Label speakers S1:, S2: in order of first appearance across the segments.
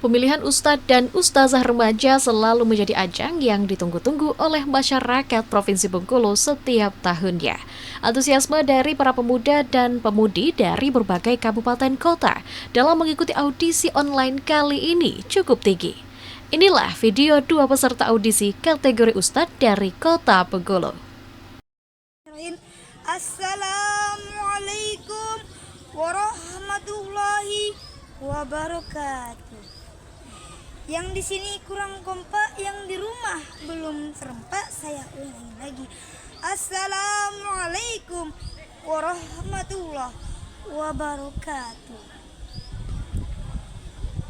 S1: Pemilihan ustadz dan ustazah remaja selalu menjadi ajang yang ditunggu-tunggu oleh masyarakat Provinsi Bengkulu setiap tahunnya. Antusiasme dari para pemuda dan pemudi dari berbagai kabupaten kota dalam mengikuti audisi online kali ini cukup tinggi. Inilah video dua peserta audisi kategori ustadz dari kota Bengkulu.
S2: Assalamualaikum warahmatullahi wabarakatuh. Yang di sini kurang kompak, yang di rumah belum serempak, saya ulangi lagi. Assalamualaikum warahmatullahi wabarakatuh.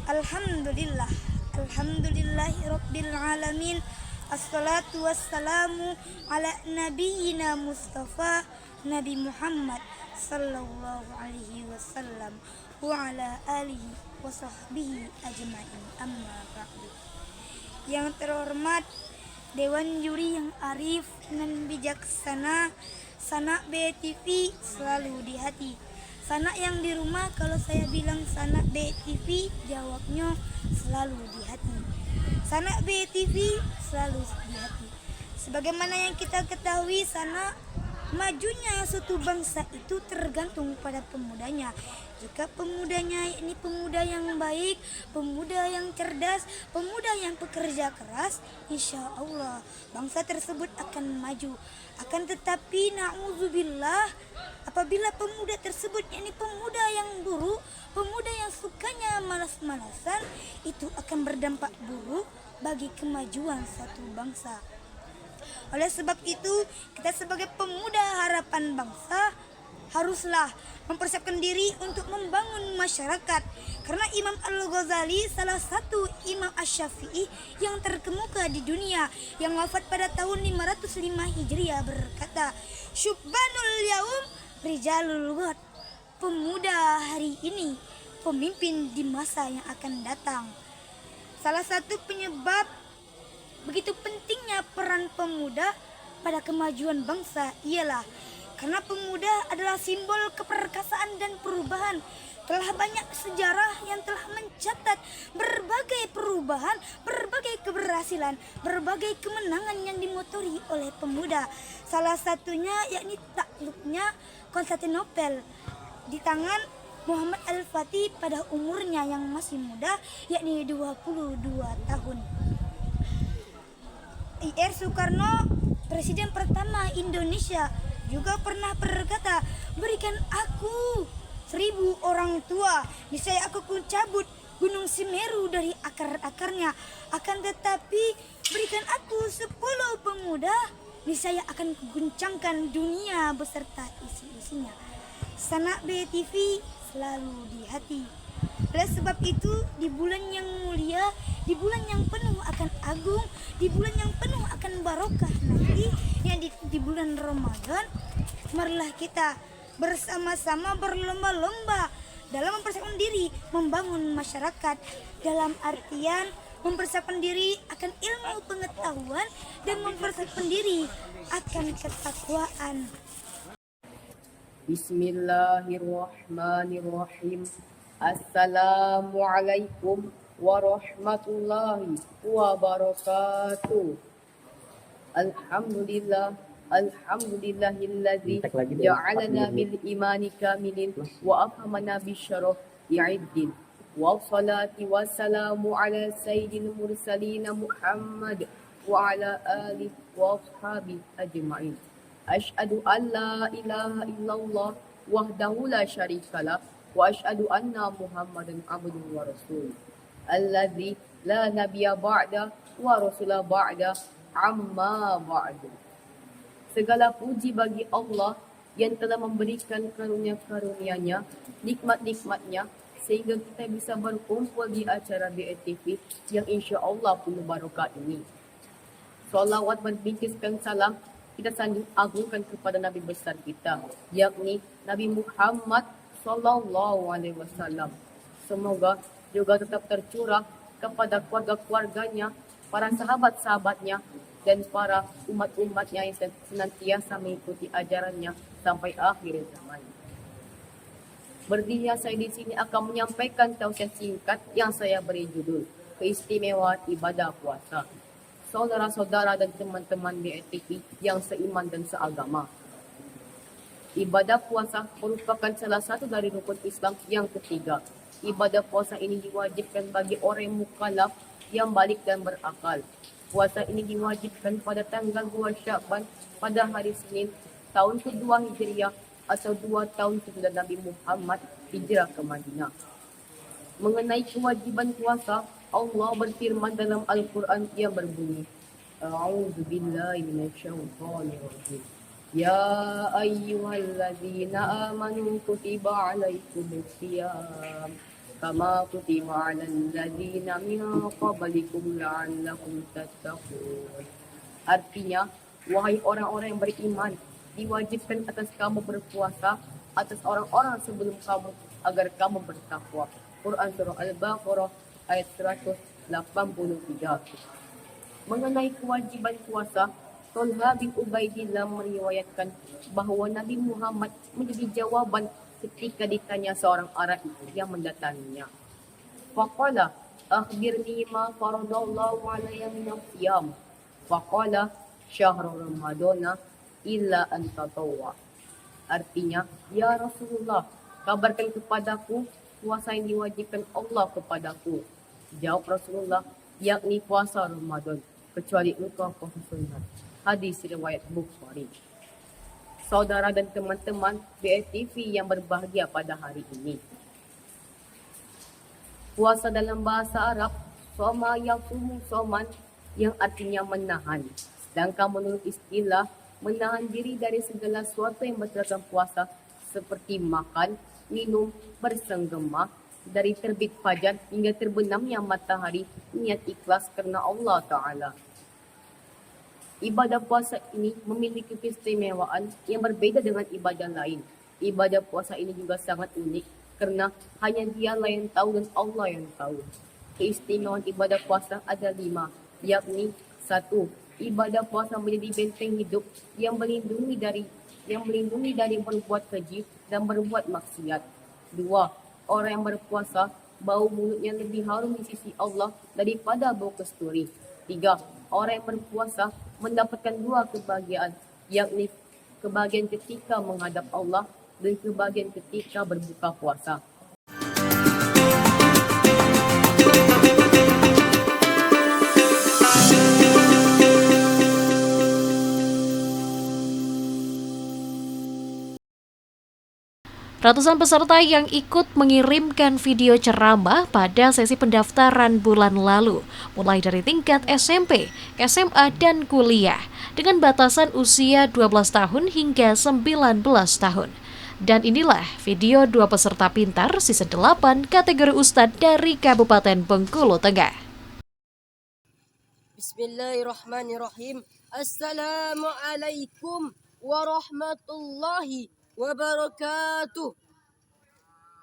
S2: Alhamdulillah, alhamdulillahirabbil alamin. Assalatu wassalamu ala nabiyyina Mustafa Nabi Muhammad sallallahu alaihi wasallam wa ala alihi wa sahbihi ajma'in, amma ba'du. Yang terhormat Dewan Juri yang arif dan bijaksana, sanak BTV selalu di hati. Sanak yang di rumah, kalau saya bilang sanak BTV, jawabnya selalu di hati. Sanak BTV selalu di hati. Sebagaimana yang kita ketahui, sanak majunya suatu bangsa itu tergantung pada pemudanya. Jika pemudanya ini pemuda yang baik, pemuda yang cerdas, pemuda yang pekerja keras, insya Allah bangsa tersebut akan maju. Akan tetapi na'udzubillah, apabila pemuda tersebut ini pemuda yang buruk, pemuda yang sukanya malas-malasan, itu akan berdampak buruk bagi kemajuan suatu bangsa. Oleh sebab itu, kita sebagai pemuda harapan bangsa haruslah mempersiapkan diri untuk membangun masyarakat. Karena Imam Al-Ghazali, salah satu Imam Asy-Syafi'i yang terkemuka di dunia, yang wafat pada tahun 505 Hijriah, berkata, "Syubbanul yaum rijalul ghad." Pemuda hari ini pemimpin di masa yang akan datang. Salah satu penyebab begitu pentingnya peran pemuda pada kemajuan bangsa ialah karena pemuda adalah simbol keperkasaan dan perubahan. Telah banyak sejarah yang telah mencatat berbagai perubahan, berbagai keberhasilan, berbagai kemenangan yang dimotori oleh pemuda. Salah satunya yakni takluknya Konstantinopel di tangan Muhammad Al-Fatih pada umurnya yang masih muda, yakni 22 tahun. Ir Soekarno, Presiden pertama Indonesia, juga pernah berkata, "Berikan aku 1000 orang tua, niscaya aku cabut Gunung Semeru dari akar-akarnya. Akan tetapi berikan aku 10 pemuda, niscaya akan kuguncangkan dunia beserta isi-isinya." Sanak BTV selalu di hati. Oleh sebab itu, di bulan yang mulia, di bulan yang penuh akan agung, di bulan yang penuh akan barokah nanti, yang di bulan Ramadan, marilah kita bersama-sama berlomba-lomba dalam mempersiapkan diri membangun masyarakat, dalam artian mempersiapkan diri akan ilmu pengetahuan dan mempersiapkan diri akan ketakwaan.
S3: Bismillahirrahmanirrahim. Assalamualaikum warahmatullahi wabarakatuh. Alhamdulillahilladzi ja'alana bil imani kamilin wa afhamana bisyaraf i'idin. Wassalatu wassalamu ala sayyidil mursalin Muhammad wa ala alihi wa ashabihi ajma'in. Asyhadu an la ilaha illallah wahdahu la syarikalah wa asyhadu anna Muhammadan abduhu wa rasuluh. Alladzi la nabiyya ba'da wa rasula ba'da amma ba'du. Segala puji bagi Allah yang telah memberikan karunia-karunia-Nya, nikmat-nikmat-Nya, sehingga kita bisa berkumpul di acara BATV yang insya Allah penuh barokah ini. Salawat berbingkiskan salam kita sanjung agungkan kepada Nabi besar kita, yakni Nabi Muhammad sallallahu alaihi wasallam. Semoga juga tetap tercurah kepada keluarga-keluarganya, para sahabat-sahabatnya, dan para umat-umatnya yang senantiasa mengikuti ajarannya sampai akhir zaman. Berdiri saya di sini akan menyampaikan tausiah singkat yang saya beri judul Keistimewaan Ibadah Puasa. Saudara-saudara dan teman-teman BITV yang seiman dan seagama. Ibadah puasa merupakan salah satu dari rukun Islam yang ketiga. Ibadah puasa ini diwajibkan bagi orang yang mukallaf yang balik dan berakal. Puasa ini diwajibkan pada tanggal 2 Syakban pada hari Senin tahun kedua Hijriah atau 2 tahun sesudah Nabi Muhammad hijrah ke Madinah. Mengenai kewajiban puasa, Allah berfirman dalam Al-Quran yang berbunyi, A'udzubillahi minasyaitonirrajim. Ya ayyuhalladzina amanu kutiba alaikumus syiyam kama kutiba alal ladzina min qablikum la'allakum tattaqun. Artinya, wahai orang-orang yang beriman, diwajibkan atas kamu berpuasa atas orang-orang sebelum kamu agar kamu bertakwa. Quran Surah Al-Baqarah ayat 183. Mengenai kewajiban puasa, Tolha bin Ubaidillah meriwayatkan bahawa Nabi Muhammad menjadi jawaban ketika ditanya seorang Arab yang mendatanginya. Faqala, akhbirni ma faradallahu alayya min as-siyam. Faqala, syahrul ramadana illa an tatawwa. Artinya, ya Rasulullah, kabarkan kepadaku puasa yang diwajibkan Allah kepadaku. Jawab Rasulullah, yakni puasa Ramadan, kecuali engkau puasa sunat. Hadis riwayat Bukhari. Saudara dan teman-teman BITV yang berbahagia pada hari ini. Puasa dalam bahasa Arab, soma yaqumu soman, yang artinya menahan. Sedangkan menurut istilah, menahan diri dari segala sesuatu yang berseragam puasa seperti makan, minum, bersenggema, dari terbit fajar hingga terbenamnya matahari, niat ikhlas kerana Allah Ta'ala. Ibadah puasa ini memiliki keistimewaan yang berbeza dengan ibadah lain. Ibadah puasa ini juga sangat unik kerana hanya Dialah yang tahu dan Allah yang tahu. Keistimewaan ibadah puasa ada 5, yakni 1. Ibadah puasa menjadi benteng hidup yang melindungi dari berbuat keji dan berbuat maksiat. 2. Orang yang berpuasa, bau mulutnya lebih harum di sisi Allah daripada bau kasturi. 3. Orang yang berpuasa mendapatkan 2 kebahagiaan, yakni kebahagiaan ketika menghadap Allah dan kebahagiaan ketika berbuka puasa.
S1: Ratusan peserta yang ikut mengirimkan video ceramah pada sesi pendaftaran bulan lalu, mulai dari tingkat SMP, SMA, dan kuliah, dengan batasan usia 12 tahun hingga 19 tahun. Dan inilah video 2 peserta pintar season 8 kategori Ustadz dari Kabupaten Bengkulu Tengah.
S4: Bismillahirrahmanirrahim. Assalamualaikum warahmatullahi wabarakatuh.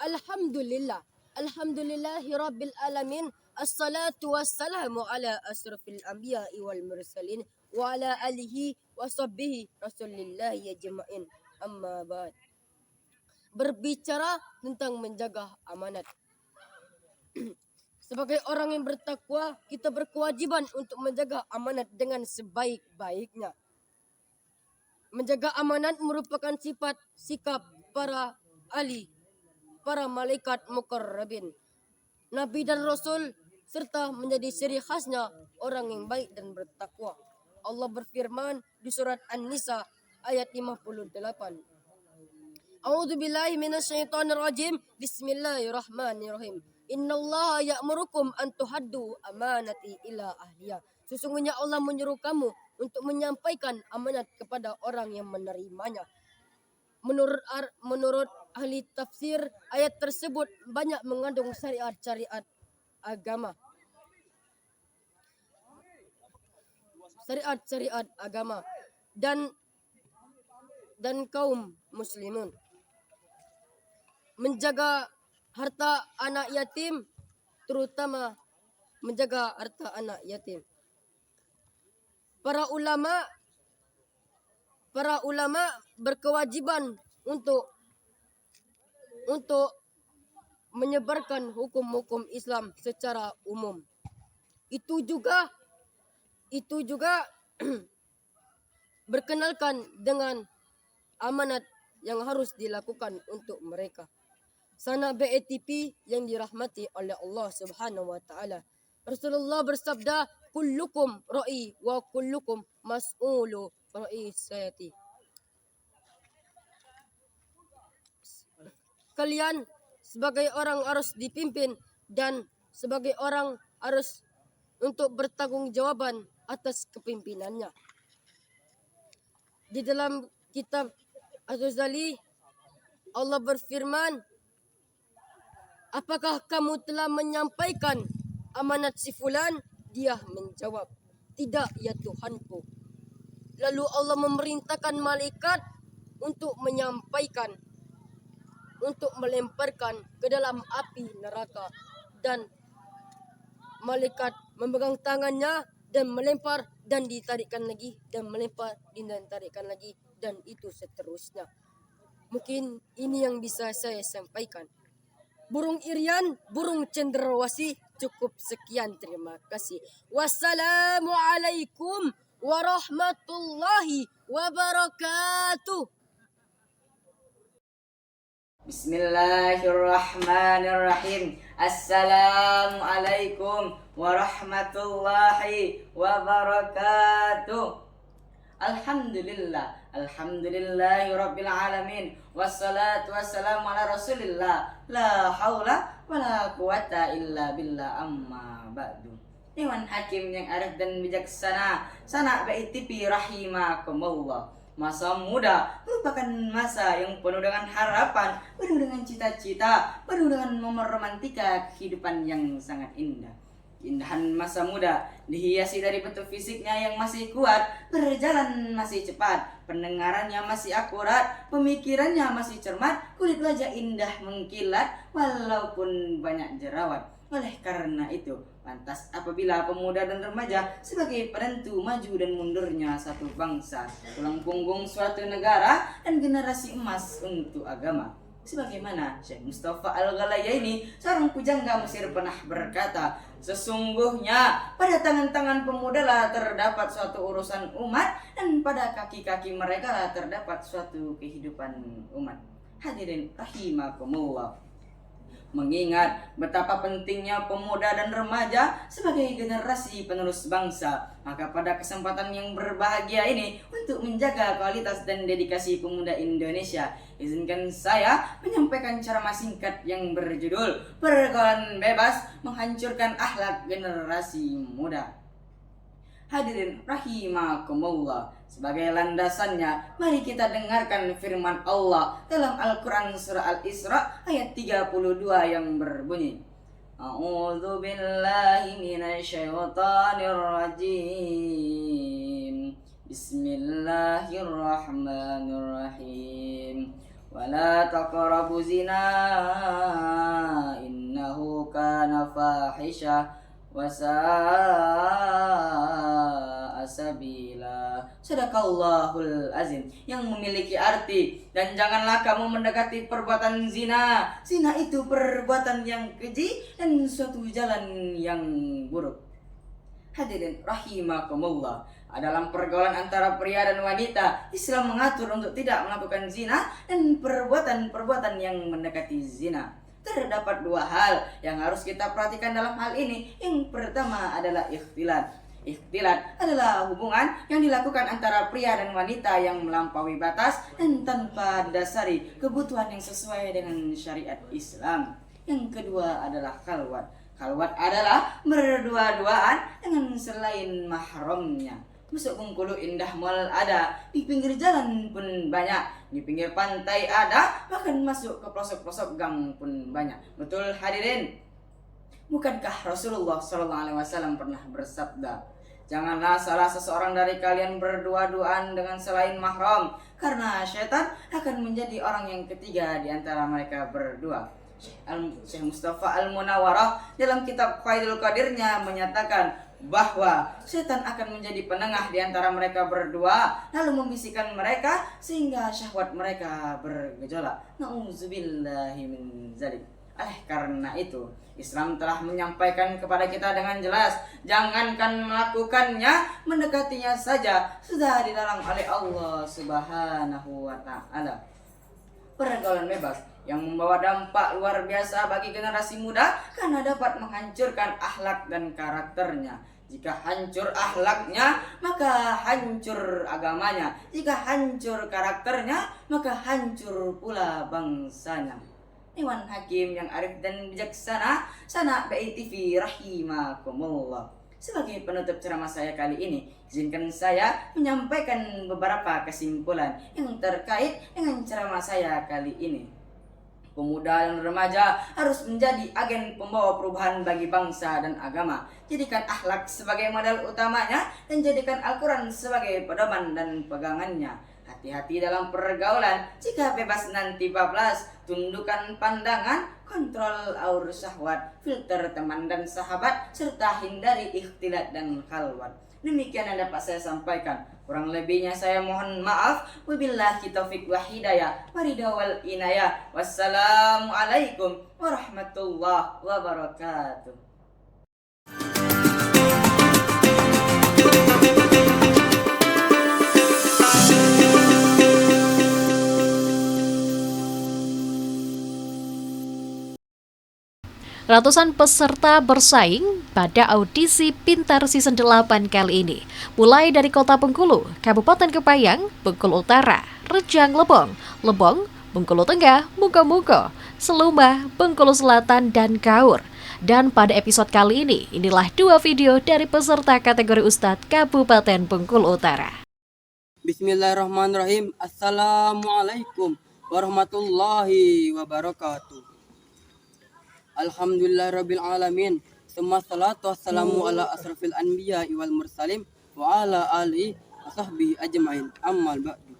S4: Alhamdulillahi rabbil alamin. Assalatu wassalamu ala asrafil anbiya'i wal mursalin wa ala alihi wa sahbihi rasulillahi ajma'in. Amma ba'd. Berbicara tentang menjaga amanat. Sebagai orang yang bertakwa, kita berkewajiban untuk menjaga amanat dengan sebaik-baiknya. Menjaga amanat merupakan sifat sikap para ahli, para malaikat muqarrabin, nabi dan rasul, serta menjadi ciri khasnya orang yang baik dan bertakwa. Allah berfirman di surat An-Nisa ayat 58. A'udzubillahi minasyaitonirrajim. Bismillahirrahmanirrahim. Innallaha ya'murukum an tuhaddu amanati ila ahliya. Sesungguhnya Allah menyuruh kamu untuk menyampaikan amanat kepada orang yang menerimanya. Menurut ahli tafsir, ayat tersebut banyak mengandung syariat-syariat agama. Syariat-syariat agama dan kaum muslimin. Menjaga harta anak yatim, terutama menjaga harta anak yatim. Para ulama berkewajiban untuk untuk menyebarkan hukum-hukum Islam secara umum. Itu juga berkenalkan dengan amanat yang harus dilakukan untuk mereka. Sanak BATP yang dirahmati oleh Allah Subhanahu wa taala. Rasulullah bersabda, "Kullukum ra'i wa kullukum mas'ulu ra'isati." Kalian sebagai orang harus dipimpin dan sebagai orang harus untuk bertanggungjawaban atas kepimpinannya. Di dalam kitab Az-Ghazali Allah berfirman, "Apakah kamu telah menyampaikan amanat si fulan?" Dia menjawab, "Tidak ya Tuhanku." Lalu Allah memerintahkan malaikat untuk menyampaikan, untuk melemparkan ke dalam api neraka, dan malaikat memegang tangannya dan melempar dan ditarikkan lagi dan melempar dan ditarikkan lagi, dan itu seterusnya. Mungkin ini yang bisa saya sampaikan. Burung irian, burung cenderawasih. Cukup sekian, terima kasih. Wassalamualaikum warahmatullahi wabarakatuh.
S5: Bismillahirrahmanirrahim. Assalamualaikum warahmatullahi wabarakatuh. Alhamdulillah, alhamdulillahi rabbil alamin. Wassalatu wassalamu ala rasulillah. La haula wala quwata illa billah, amma ba'du. Dewan Hakim yang arif dan bijaksana, sanak BATP rahimakumullah. Masa muda merupakan masa yang penuh dengan harapan, penuh dengan cita-cita, penuh dengan meromantika kehidupan yang sangat indah. Keindahan masa muda dihiasi dari bentuk fisiknya yang masih kuat, berjalan masih cepat, pendengarannya masih akurat, pemikirannya masih cermat, kulit wajah indah mengkilat walaupun banyak jerawat. Oleh karena itu, pantas apabila pemuda dan remaja sebagai penentu maju dan mundurnya satu bangsa, tulang punggung suatu negara, dan generasi emas untuk agama. Sebagaimana Syekh Mustafa Al-Ghalayaini, seorang pujangga Mesir, pernah berkata, "Sesungguhnya pada tangan-tangan pemuda lah terdapat suatu urusan umat, dan pada kaki-kaki mereka lah terdapat suatu kehidupan umat." Hadirin rahimakumullah. Mengingat betapa pentingnya pemuda dan remaja sebagai generasi penerus bangsa, maka pada kesempatan yang berbahagia ini, untuk menjaga kualitas dan dedikasi pemuda Indonesia, izinkan saya menyampaikan ceramah singkat yang berjudul "Pergaulan Bebas Menghancurkan Akhlak Generasi Muda". Hadirin rahimakumullah, sebagai landasannya, mari kita dengarkan firman Allah dalam Al-Quran surah Al-Isra ayat 32 yang berbunyi, "A'udzu billahi minasyaitonir rajim. Bismillahirrahmanirrahim. Wala taqrabu zina innahu kana fahisha wasa'a sabila." Sadaqallahul azim, yang memiliki arti, dan janganlah kamu mendekati perbuatan zina. Zina itu perbuatan yang keji dan suatu jalan yang buruk. Hadirin rahimakumullah, dalam pergaulan antara pria dan wanita, Islam mengatur untuk tidak melakukan zina dan perbuatan-perbuatan yang mendekati zina. Terdapat dua hal yang harus kita perhatikan dalam hal ini. Yang pertama adalah ikhtilat. Ikhtilat adalah hubungan yang dilakukan antara pria dan wanita yang melampaui batas dan tanpa dasari kebutuhan yang sesuai dengan syariat Islam. Yang kedua adalah khalwat. Khalwat adalah berdua-duaan dengan selain mahramnya. Masuk Bengkulu indah mal ada, di pinggir jalan pun banyak, di pinggir pantai ada, bahkan masuk ke pelosok-pelosok gang pun banyak. Betul hadirin? Bukankah Rasulullah SAW pernah bersabda, "Janganlah salah seseorang dari kalian berdua-duaan dengan selain mahram, karena syaitan akan menjadi orang yang ketiga di antara mereka berdua." Syekh Mustafa Al-Munawwarah dalam kitab Faidul Qadirnya menyatakan, bahwa setan akan menjadi penengah di antara mereka berdua, lalu membisikkan mereka sehingga syahwat mereka bergejolak. Nauzubillahi min zalik. Karena itu Islam telah menyampaikan kepada kita dengan jelas, jangankan melakukannya, mendekatinya saja sudah dilarang oleh Allah Subhanahu wa taala. Pergaulan bebas yang membawa dampak luar biasa bagi generasi muda karena dapat menghancurkan akhlak dan karakternya. Jika hancur akhlaknya, maka hancur agamanya. Jika hancur karakternya, maka hancur pula bangsanya. Iwan Hakim yang arif dan bijaksana, Sana BITV rahimakumullah. Sebagai penutup ceramah saya kali ini, izinkan saya menyampaikan beberapa kesimpulan yang terkait dengan ceramah saya kali ini. Pemuda dan remaja harus menjadi agen pembawa perubahan bagi bangsa dan agama. Jadikan akhlak sebagai modal utamanya dan jadikan Al-Quran sebagai pedoman dan pegangannya. Hati-hati dalam pergaulan, jika bebas nanti bablas. Tundukkan pandangan, kontrol aur syahwat, filter teman dan sahabat, serta hindari ikhtilat dan khalwat. Demikian yang dapat saya sampaikan. Kurang lebihnya saya mohon maaf. Wabillahi taufiq wa hidayah, waridha wal inayah. Wassalamualaikum warahmatullahi wabarakatuh.
S1: Ratusan peserta bersaing pada audisi Pintar Season 8 kali ini. Mulai dari Kota Bengkulu, Kabupaten Kepayang, Bengkulu Utara, Rejang Lebong, Lebong, Bengkulu Tengah, Mugo-Mugo, Seluma, Bengkulu Selatan, dan Kaur. Dan pada episode kali ini, inilah 2 video dari peserta kategori Ustadz Kabupaten Bengkulu Utara.
S6: Bismillahirrahmanirrahim. Assalamualaikum warahmatullahi wabarakatuh. Alhamdulillahirabbil alamin. Summa salatu wassalamu ala asrafil anbiya wal mursalin wa ala alihi wasahbihi ajmain. Ammal ba'du.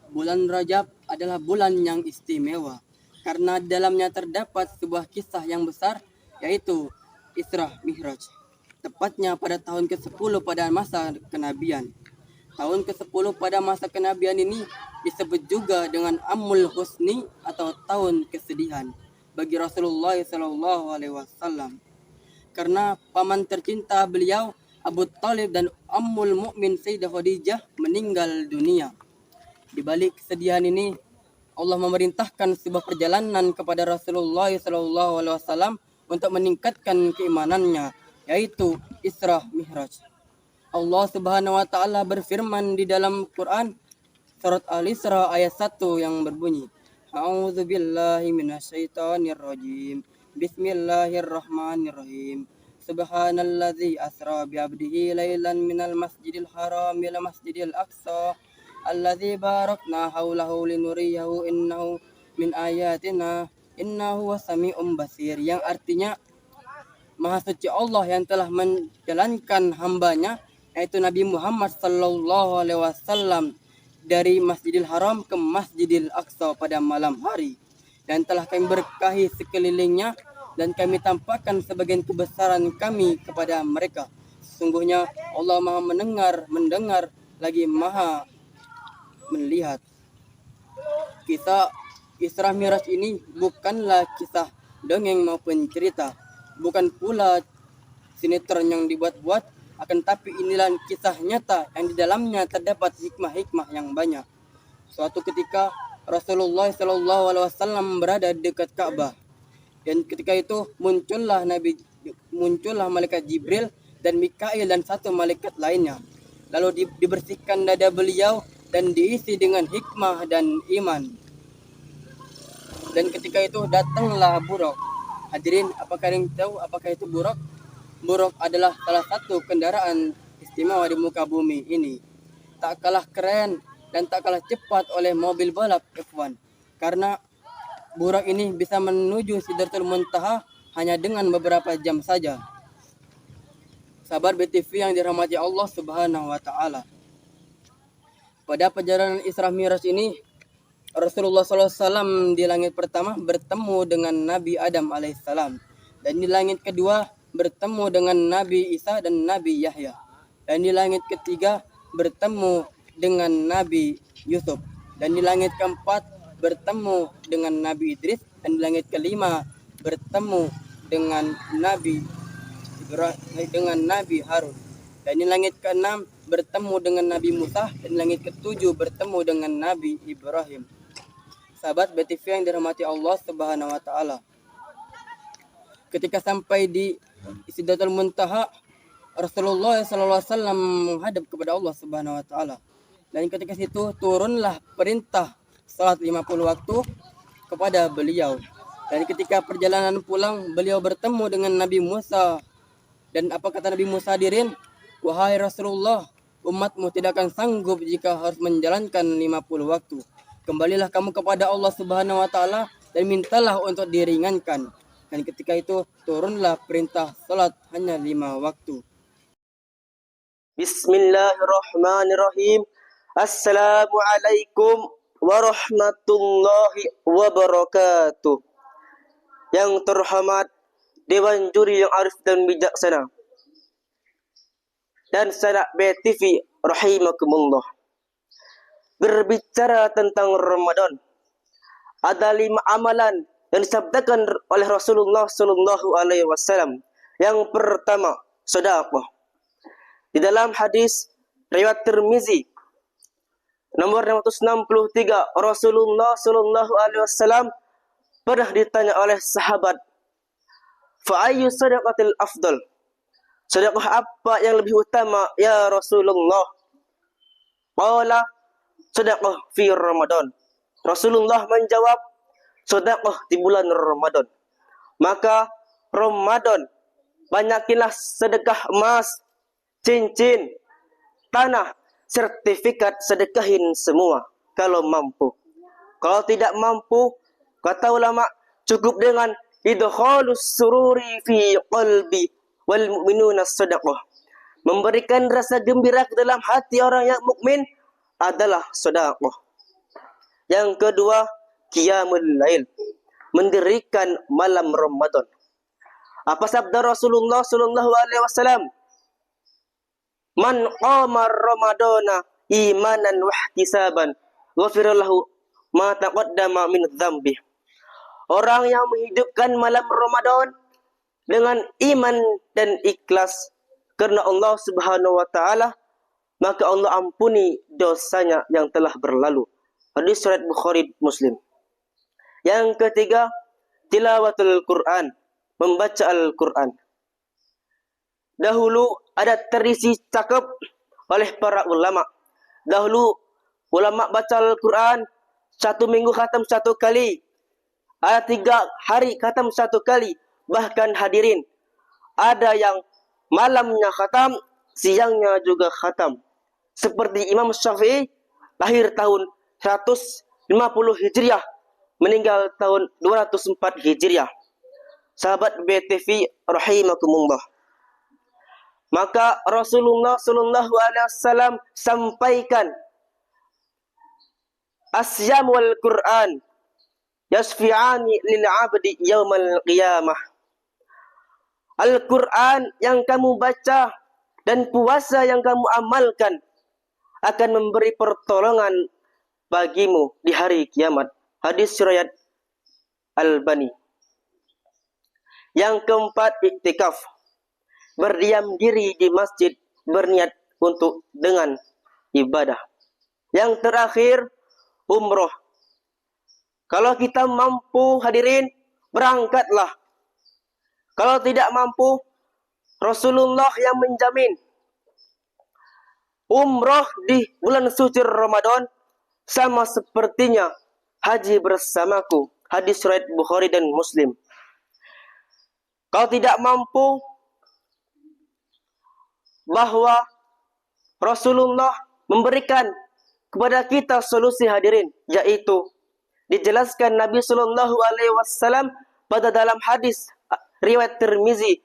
S6: Bulan Rajab adalah bulan yang istimewa karena dalamnya terdapat sebuah kisah yang besar, yaitu Isra Mi'raj. Tepatnya pada tahun ke-10 pada masa kenabian. Tahun ke-10 pada masa kenabian ini disebut juga dengan Amul Husni atau tahun kesedihan bagi Rasulullah SAW, karena paman tercinta beliau Abu Thalib dan Ummul Mukmin Sayyidah Khadijah meninggal dunia. Di balik kesedihan ini, Allah memerintahkan sebuah perjalanan kepada Rasulullah SAW untuk meningkatkan keimanannya, yaitu Isra Mi'raj. Allah Subhanahu wa taala berfirman di dalam Quran surat Al-Isra ayat 1 yang berbunyi, A'udzu billahi minasyaitonir rajim. Bismillahirrahmanirrahim. Subhanalladzi asra bi 'abdihi lailan minal masjidil haram ila masjidil aqsa alladzi barakna haulahu linuriyahu innahu min ayatina innahu wasami'um basir, yang artinya Maha suci Allah yang telah menjalankan hambanya, yaitu Nabi Muhammad sallallahu alaihi wasallam, dari Masjidil Haram ke Masjidil Aqsa pada malam hari, dan telah kami berkahi sekelilingnya dan kami tampakkan sebagian kebesaran kami kepada mereka. Sesungguhnya Allah Maha mendengar lagi Maha melihat. Kisah Isra Mi'raj ini bukanlah kisah dongeng maupun cerita, bukan pula sinetron yang dibuat-buat, akan tapi inilah kisah nyata yang di dalamnya terdapat hikmah-hikmah yang banyak. Suatu ketika Rasulullah SAW berada dekat Ka'bah, dan ketika itu muncullah malaikat Jibril dan Mikail dan satu malaikat lainnya. Lalu dibersihkan dada beliau dan diisi dengan hikmah dan iman. Dan ketika itu datanglah Buraq. Hadirin, apakah kalian tahu apakah itu Buraq? Buraq adalah salah satu kendaraan istimewa di muka bumi ini. Tak kalah keren dan tak kalah cepat oleh mobil balap F1. Karena Buraq ini bisa menuju Sidratul Muntaha hanya dengan beberapa jam saja. Sahabat BTV yang dirahmati Allah Subhanahu wa taala. Pada perjalanan Isra Mi'raj ini, Rasulullah SAW di langit pertama bertemu dengan Nabi Adam alaihissalam, dan di langit kedua bertemu dengan Nabi Isa dan Nabi Yahya. Dan di langit ketiga bertemu dengan Nabi Yusuf. Dan di langit keempat bertemu dengan Nabi Idris. Dan di langit kelima bertemu dengan Nabi Harun. Dan di langit keenam bertemu dengan Nabi Musa. Dan di langit ketujuh bertemu dengan Nabi Ibrahim. Sahabat BTV yang dirahmati Allah Subhanahu wa taala. Ketika sampai di Sidratul Muntaha, Rasulullah SAW menghadap kepada Allah Subhanahu wa taala. Dan ketika situ turunlah perintah salat 50 waktu kepada beliau. Dan ketika perjalanan pulang, beliau bertemu dengan Nabi Musa. Dan apa kata Nabi Musa hadirin? Wahai Rasulullah, umatmu tidak akan sanggup jika harus menjalankan 50 waktu. Kembalilah kamu kepada Allah Subhanahu wa taala dan mintalah untuk diringankan. Dan ketika itu turunlah perintah salat hanya 5 waktu.
S7: Bismillahirrahmanirrahim. Assalamualaikum warahmatullahi wabarakatuh. Yang terhormat Dewan Juri yang arif dan bijaksana dan sanak BTV rahimakumullah. Berbicara tentang Ramadan, ada 5 amalan yang disabdakan oleh Rasulullah Sallallahu Alaihi Wasallam. Yang pertama, sedekah. Di dalam hadis riwayat Tirmizi nomor 663, Rasulullah Sallallahu Alaihi Wasallam pernah ditanya oleh sahabat, fa ayyu sadaqatil afdal? Sedekah apa yang lebih utama ya Rasulullah? Qala sedekah fi Ramadan. Rasulullah menjawab, sedekah di bulan Ramadan. Maka Ramadan, banyakilah sedekah emas, cincin, tanah, sertifikat, sedekahin semua kalau mampu. Kalau tidak mampu, kata ulama, cukup dengan idkhalus sururi fi qalbi wal mu'minuna sedekah. Memberikan rasa gembira ke dalam hati orang yang mukmin adalah sedekah. Yang kedua, qiyamul lail, mendirikan malam Ramadan. Apa sabda Rasulullah sallallahu alaihi wasallam? Man qama Ramadana imanan wa ihtisaban, ghufira lahu ma taqaddama min dzambi. Orang yang menghidupkan malam Ramadan dengan iman dan ikhlas karena Allah Subhanahu wa taala, maka Allah ampuni dosanya yang telah berlalu. Hadis riwayat Bukhari Muslim. Yang ketiga, tilawatul Quran, membaca Al-Quran. Dahulu ada tradisi cakap oleh para ulama. Dahulu ulama baca Al-Quran 1 minggu khatam 1 kali. Ada 3 hari khatam 1 kali. Bahkan hadirin, ada yang malamnya khatam, siangnya juga khatam. Seperti Imam Syafi'i, lahir tahun 150 Hijriah, meninggal tahun 204 Hijriah. Sahabat BTV rahimakumullah. Maka Rasulullah sallallahu alaihi wasallam sampaikan, asyam wal Quran yasfi'ani lil 'abdi yaumal qiyamah. Al-Quran yang kamu baca dan puasa yang kamu amalkan akan memberi pertolongan bagimu di hari kiamat. Hadis riwayat Al-Albani. Yang keempat, iktikaf. Berdiam diri di masjid berniat untuk dengan ibadah. Yang terakhir, umroh. Kalau kita mampu hadirin, berangkatlah. Kalau tidak mampu, Rasulullah yang menjamin umroh di bulan suci Ramadan sama sepertinya haji bersamaku. Hadis riwayat Bukhari dan Muslim. Kalau tidak mampu, bahwa Rasulullah memberikan kepada kita solusi hadirin, yaitu dijelaskan Nabi Sallallahu Alaihi Wasallam pada dalam hadis riwayat Tirmizi,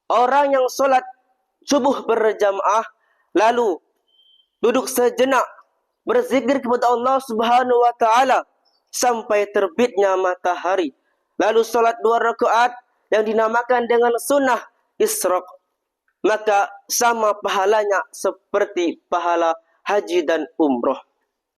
S7: orang yang solat subuh berjamaah lalu duduk sejenak berzikir kepada Allah Subhanahu Wa Taala sampai terbitnya matahari, lalu solat 2 rakaat yang dinamakan dengan sunnah Isra', maka sama pahalanya seperti pahala haji dan umroh.